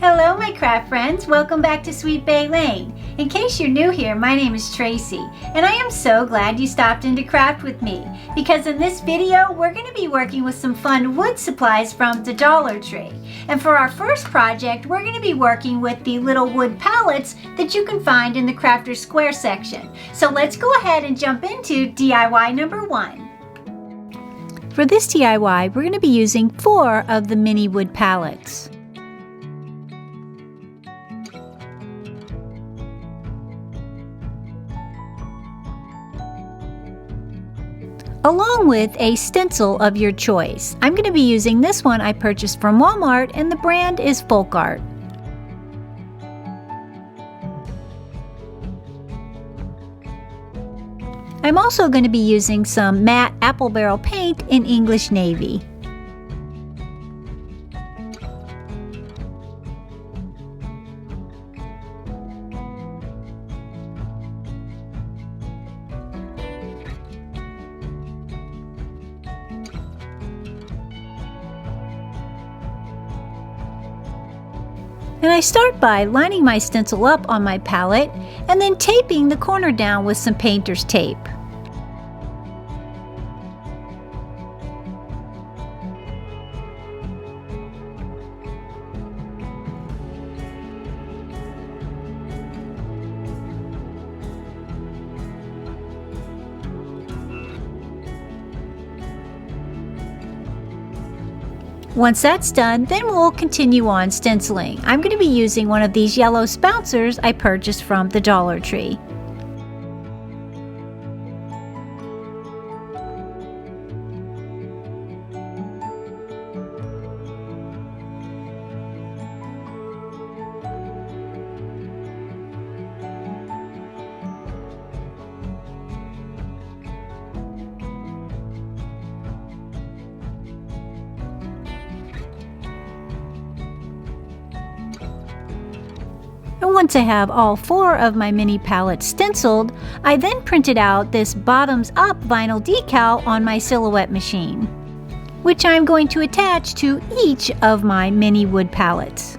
Hello my craft friends, welcome back to Sweet Bay Lane. In case you're new here, my name is Tracy, and I am so glad you stopped in to craft with me, because in this video we're going to be working with some fun wood supplies from the Dollar Tree. And for our first project, we're going to be working with the little wood pallets that you can find in the Crafter's Square section. So let's go ahead and jump into DIY number 1. For this DIY, we're going to be using 4 of the mini wood pallets. Along with a stencil of your choice. I'm going to be using this one I purchased from Walmart, and the brand is Folk Art. I'm also going to be using some matte apple barrel paint in English Navy. And I start by lining my stencil up on my palette and then taping the corner down with some painter's tape. Once that's done, then we'll continue on stenciling. I'm going to be using one of these yellow spouncers I purchased from the Dollar Tree. And once I have all 4 of my mini palettes stenciled, I then printed out this bottoms-up vinyl decal on my Silhouette machine, which I'm going to attach to each of my mini wood palettes.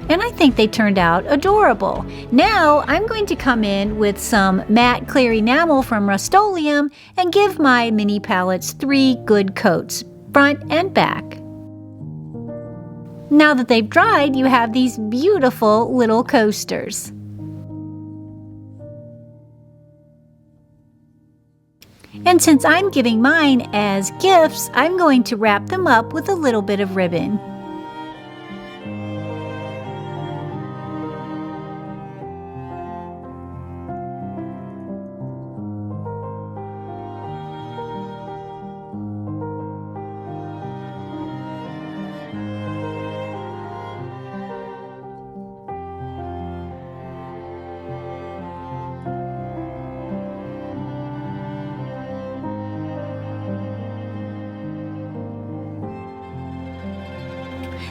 And I think they turned out adorable. Now I'm going to come in with some matte clear enamel from Rust-Oleum and give my mini palettes 3 good coats, front and back. Now that they've dried, you have these beautiful little coasters. And since I'm giving mine as gifts, I'm going to wrap them up with a little bit of ribbon.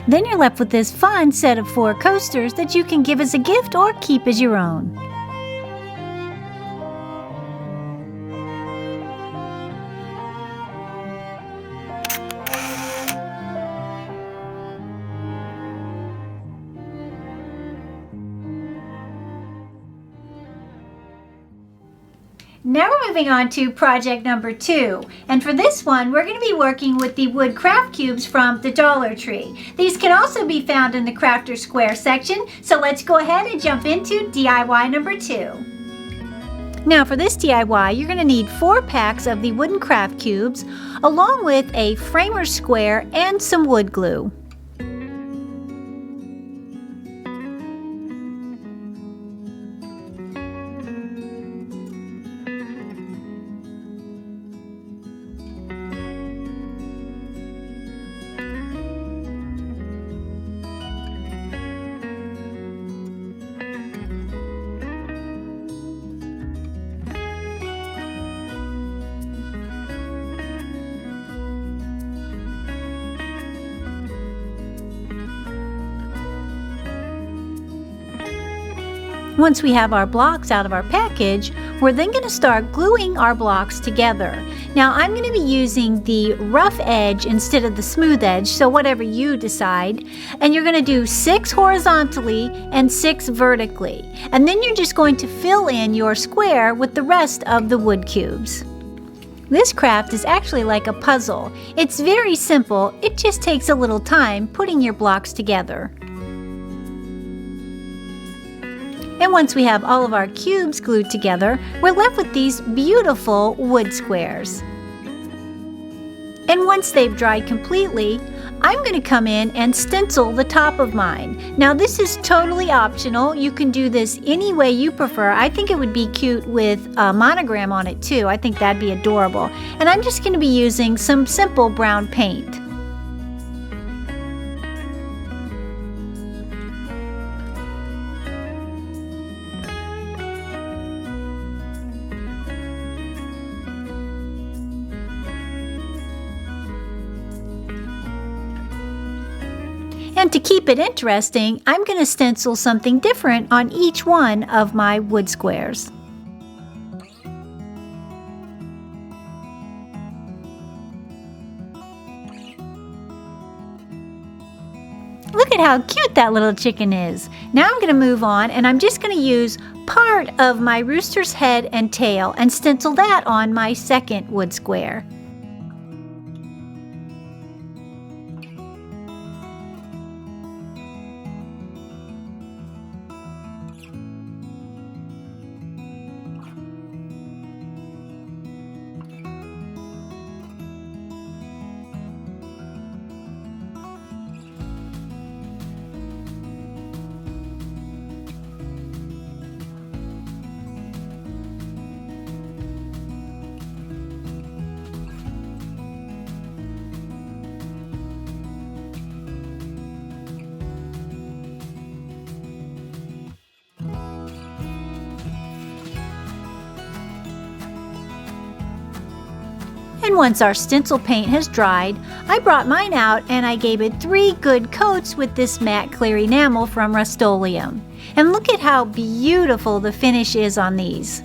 Then you're left with this fun set of 4 coasters that you can give as a gift or keep as your own. Now we're moving on to project number 2, and for this one we're going to be working with the wood craft cubes from the Dollar Tree. These can also be found in the Crafter's Square section, so let's go ahead and jump into DIY number 2. Now for this DIY, you're going to need 4 packs of the wooden craft cubes, along with a framer square and some wood glue. Once we have our blocks out of our package, we're then going to start gluing our blocks together. Now I'm going to be using the rough edge instead of the smooth edge, so whatever you decide. And you're going to do 6 horizontally and 6 vertically. And then you're just going to fill in your square with the rest of the wood cubes. This craft is actually like a puzzle. It's very simple, it just takes a little time putting your blocks together. And once we have all of our cubes glued together, we're left with these beautiful wood squares. And once they've dried completely, I'm going to come in and stencil the top of mine. Now this is totally optional. You can do this any way you prefer. I think it would be cute with a monogram on it too. I think that'd be adorable. And I'm just going to be using some simple brown paint. And to keep it interesting, I'm going to stencil something different on each one of my wood squares. Look at how cute that little chicken is. Now I'm going to move on, and I'm just going to use part of my rooster's head and tail and stencil that on my second wood square. And once our stencil paint has dried, I brought mine out and I gave it 3 good coats with this matte clear enamel from Rust-Oleum. And look at how beautiful the finish is on these.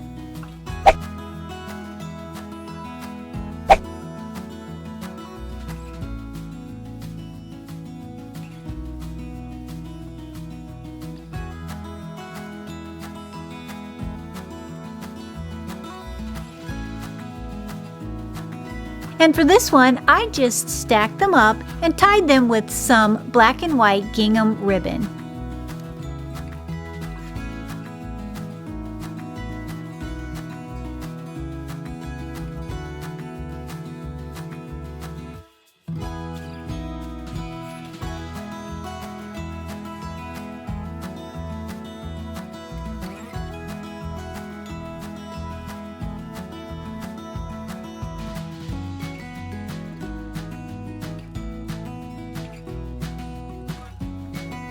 And for this one, I just stacked them up and tied them with some black and white gingham ribbon.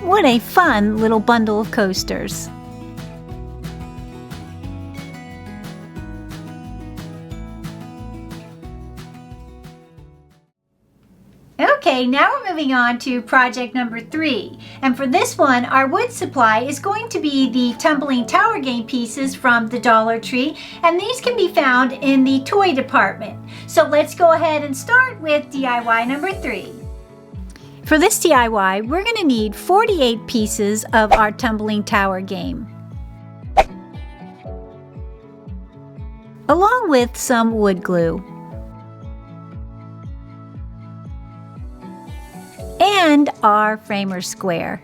What a fun little bundle of coasters. Okay, now we're moving on to project number 3. And for this one, our wood supply is going to be the Tumbling Tower game pieces from the Dollar Tree. And these can be found in the toy department. So let's go ahead and start with DIY number 3. For this DIY, we're going to need 48 pieces of our Tumbling Tower game, along with some wood glue and our framer square.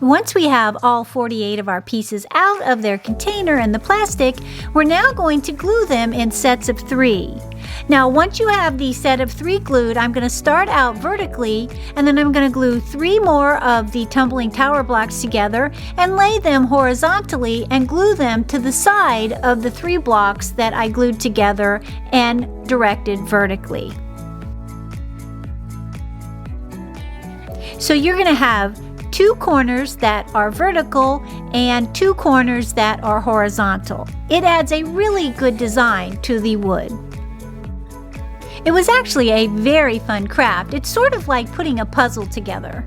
Once we have all 48 of our pieces out of their container and the plastic, we're now going to glue them in sets of 3. Now once you have the set of 3 glued, I'm going to start out vertically, and then I'm going to glue 3 more of the Tumbling Tower blocks together and lay them horizontally and glue them to the side of the 3 blocks that I glued together and directed vertically. So you're going to have 2 corners that are vertical and 2 corners that are horizontal. It adds a really good design to the wood. It was actually a very fun craft. It's sort of like putting a puzzle together.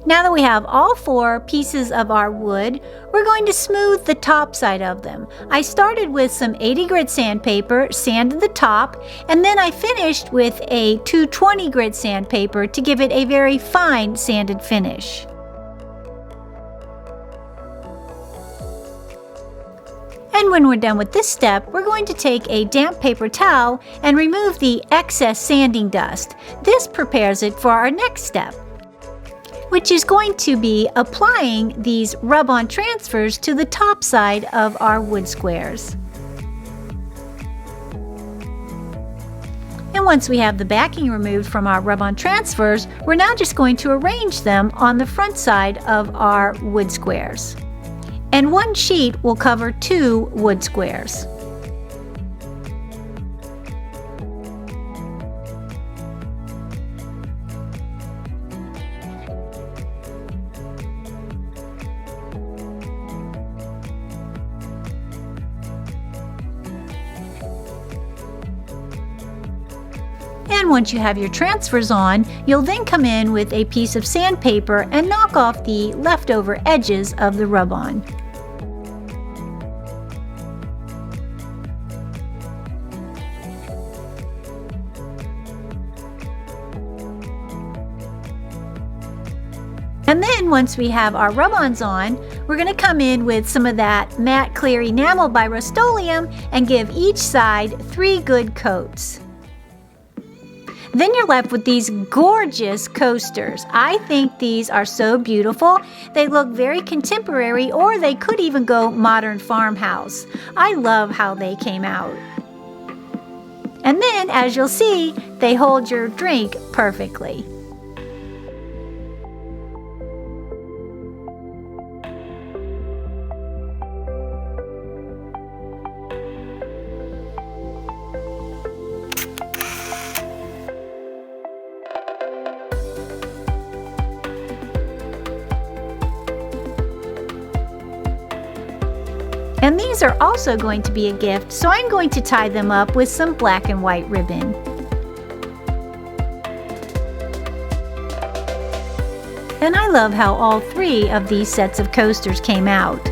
Now that we have all 4 pieces of our wood, we're going to smooth the top side of them. I started with some 80 grit sandpaper, sanded the top, and then I finished with a 220 grit sandpaper to give it a very fine sanded finish. And when we're done with this step, we're going to take a damp paper towel and remove the excess sanding dust. This prepares it for our next step, which is going to be applying these rub-on transfers to the top side of our wood squares. And once we have the backing removed from our rub-on transfers, we're now just going to arrange them on the front side of our wood squares. And one sheet will cover 2 wood squares. And once you have your transfers on, you'll then come in with a piece of sandpaper and knock off the leftover edges of the rub-on. And then once we have our rub-ons on, we're going to come in with some of that matte clear enamel by Rust-Oleum and give each side 3 good coats. Then you're left with these gorgeous coasters. I think these are so beautiful. They look very contemporary, or they could even go modern farmhouse. I love how they came out. And then, as you'll see, they hold your drink perfectly. And these are also going to be a gift, so I'm going to tie them up with some black and white ribbon. And I love how all 3 of these sets of coasters came out.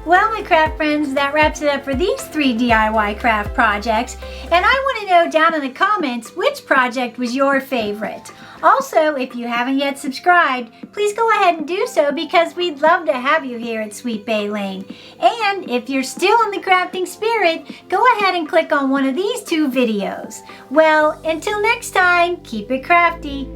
Well, my craft friends, that wraps it up for these 3 DIY craft projects. And I want to know down in the comments which project was your favorite. Also, if you haven't yet subscribed, please go ahead and do so, because we'd love to have you here at Sweet Bay Lane. And if you're still in the crafting spirit, go ahead and click on one of these 2 videos. Well, until next time, keep it crafty.